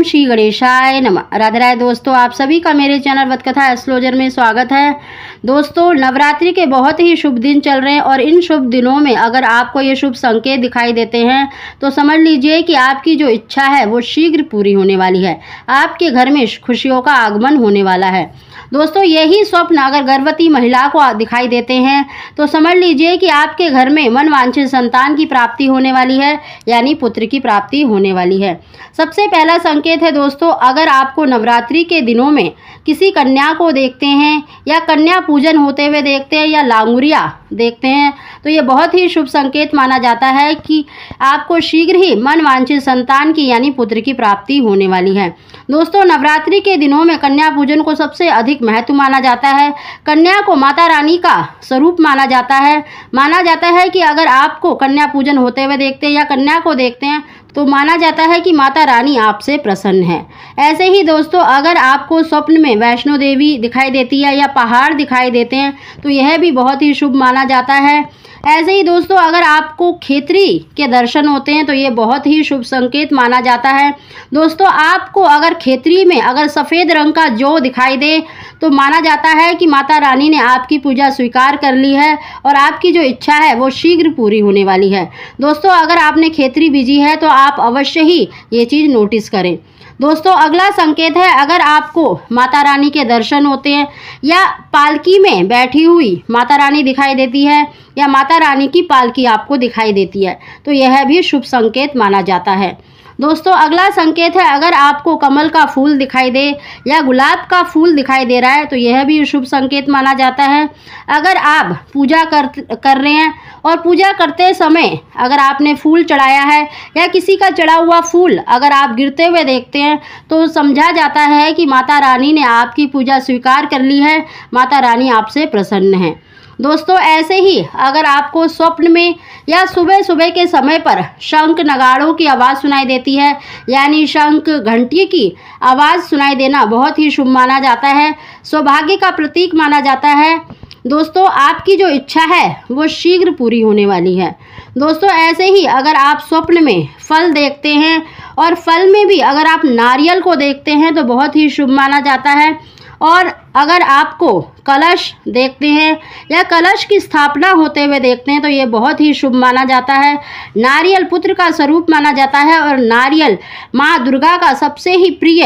श्री गणेशाय नमः। राधे राधे दोस्तों, आप सभी का मेरे चैनल वतकथा एस्ट्रोलॉजर में स्वागत है। दोस्तों, नवरात्रि के बहुत ही शुभ दिन चल रहे हैं और इन शुभ दिनों में अगर आपको ये शुभ संकेत दिखाई देते हैं तो समझ लीजिए कि आपकी जो इच्छा है वो शीघ्र पूरी होने वाली है। आपके घर में खुशियों का आगमन होने वाला है। दोस्तों, यही स्वप्न अगर गर्भवती महिला को दिखाई देते हैं तो समझ लीजिए कि आपके घर में मनवांछित संतान की प्राप्ति होने वाली है, यानी पुत्र की प्राप्ति होने वाली है। सबसे पहला संकेत है दोस्तों, अगर आपको नवरात्रि के दिनों में किसी कन्या को देखते हैं या कन्या पूजन होते हुए देखते हैं या लांगुरिया देखते हैं तो ये बहुत ही शुभ संकेत माना जाता है कि आपको शीघ्र ही मनवांछित संतान की यानी पुत्र की प्राप्ति होने वाली है। दोस्तों, नवरात्रि के दिनों में कन्या पूजन को सबसे अधिक महत्व माना जाता है। कन्या को माता रानी का स्वरूप माना जाता है। माना जाता है कि अगर आपको कन्या पूजन होते हुए देखते हैं या कन्या को देखते हैं तो माना जाता है कि माता रानी आपसे प्रसन्न है। ऐसे ही दोस्तों, अगर आपको स्वप्न में वैष्णो देवी दिखाई देती है या पहाड़ दिखाई देते हैं तो यह भी बहुत ही शुभ माना जाता है। ऐसे ही दोस्तों, अगर आपको खेतरी के दर्शन होते हैं तो ये बहुत ही शुभ संकेत माना जाता है। दोस्तों, आपको अगर खेतरी में अगर सफ़ेद रंग का जौ दिखाई दे तो माना जाता है कि माता रानी ने आपकी पूजा स्वीकार कर ली है और आपकी जो इच्छा है वो शीघ्र पूरी होने वाली है। दोस्तों, अगर आपने खेतरी बीजी है तो आप अवश्य ही ये चीज़ नोटिस करें। दोस्तों, अगला संकेत है, अगर आपको माता रानी के दर्शन होते हैं या पालकी में बैठी हुई माता रानी दिखाई देती है या माता रानी की पालकी आपको दिखाई देती है तो यह भी शुभ संकेत माना जाता है। दोस्तों, अगला संकेत है, अगर आपको कमल का फूल दिखाई दे या गुलाब का फूल दिखाई दे रहा है तो यह भी शुभ संकेत माना जाता है। अगर आप पूजा कर रहे हैं और पूजा करते समय अगर आपने फूल चढ़ाया है या किसी का चढ़ा हुआ फूल अगर आप गिरते हुए देखते हैं तो समझा जाता है कि माता रानी ने आपकी पूजा स्वीकार कर ली है, माता रानी आपसे प्रसन्न है। दोस्तों, ऐसे ही अगर आपको स्वप्न में या सुबह सुबह के समय पर शंख नगाड़ों की आवाज़ सुनाई देती है, यानी शंख घंटी की आवाज़ सुनाई देना बहुत ही शुभ माना जाता है, सौभाग्य का प्रतीक माना जाता है। दोस्तों, आपकी जो इच्छा है वो शीघ्र पूरी होने वाली है। दोस्तों, ऐसे ही अगर आप स्वप्न में फल देखते हैं और फल में भी अगर आप नारियल को देखते हैं तो बहुत ही शुभ माना जाता है। और अगर आपको कलश देखते हैं या कलश की स्थापना होते हुए देखते हैं तो ये बहुत ही शुभ माना जाता है। नारियल पुत्र का स्वरूप माना जाता है और नारियल माँ दुर्गा का सबसे ही प्रिय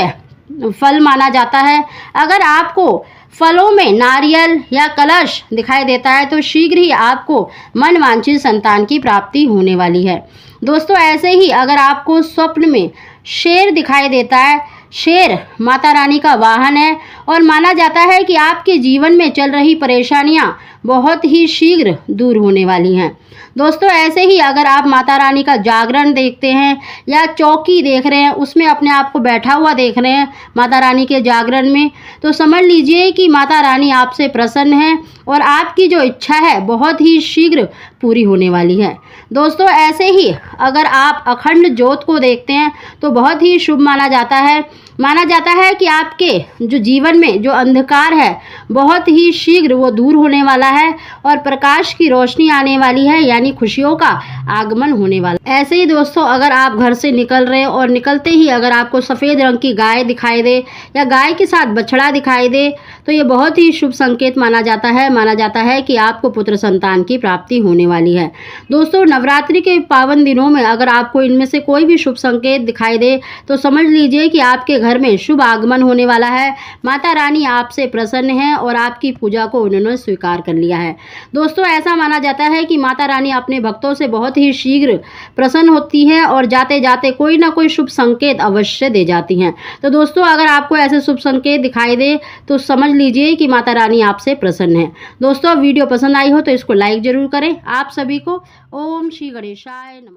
फल माना जाता है। अगर आपको फलों में नारियल या कलश दिखाई देता है तो शीघ्र ही आपको मनवांछित संतान की प्राप्ति होने वाली है। दोस्तों, ऐसे ही अगर आपको स्वप्न में शेर दिखाई देता है, शेर माता रानी का वाहन है और माना जाता है कि आपके जीवन में चल रही परेशानियां बहुत ही शीघ्र दूर होने वाली हैं। दोस्तों, ऐसे ही अगर आप माता रानी का जागरण देखते हैं या चौकी देख रहे हैं, उसमें अपने आप को बैठा हुआ देख रहे हैं माता रानी के जागरण में तो समझ लीजिए कि माता रानी आपसे प्रसन्न है और आपकी जो इच्छा है बहुत ही शीघ्र पूरी होने वाली है। दोस्तों, ऐसे ही अगर आप अखंड ज्योत को देखते हैं तो बहुत ही शुभ माना जाता है। माना जाता है कि आपके जो जीवन में जो अंधकार है बहुत ही शीघ्र वो दूर होने वाला है और प्रकाश की रोशनी आने वाली है, यानी खुशियों का आगमन होने वाला है। ऐसे ही दोस्तों, अगर आप घर से निकल रहे हैं और निकलते ही अगर आपको सफ़ेद रंग की गाय दिखाई दे या गाय के साथ बछड़ा दिखाई दे तो ये बहुत ही शुभ संकेत माना जाता है। माना जाता है कि आपको पुत्र संतान की प्राप्ति होने वाली है। दोस्तों, नवरात्रि के पावन दिनों में अगर आपको इनमें से कोई भी शुभ संकेत दिखाई दे तो समझ लीजिए कि आपके घर में शुभ आगमन होने वाला है। माता रानी आपसे प्रसन्न है और आपकी पूजा को उन्होंने स्वीकार कर लिया है। दोस्तों, ऐसा माना जाता है कि माता रानी अपने भक्तों से बहुत ही शीघ्र प्रसन्न होती है और जाते जाते कोई ना कोई शुभ संकेत अवश्य दे जाती हैं। तो दोस्तों, अगर आपको ऐसे शुभ संकेत दिखाई दे तो समझ लीजिए कि माता रानी आपसे प्रसन्न है। दोस्तों, वीडियो पसंद आई हो तो इसको लाइक जरूर करें। आप सभी को ओम श्री गणेशाय नमः।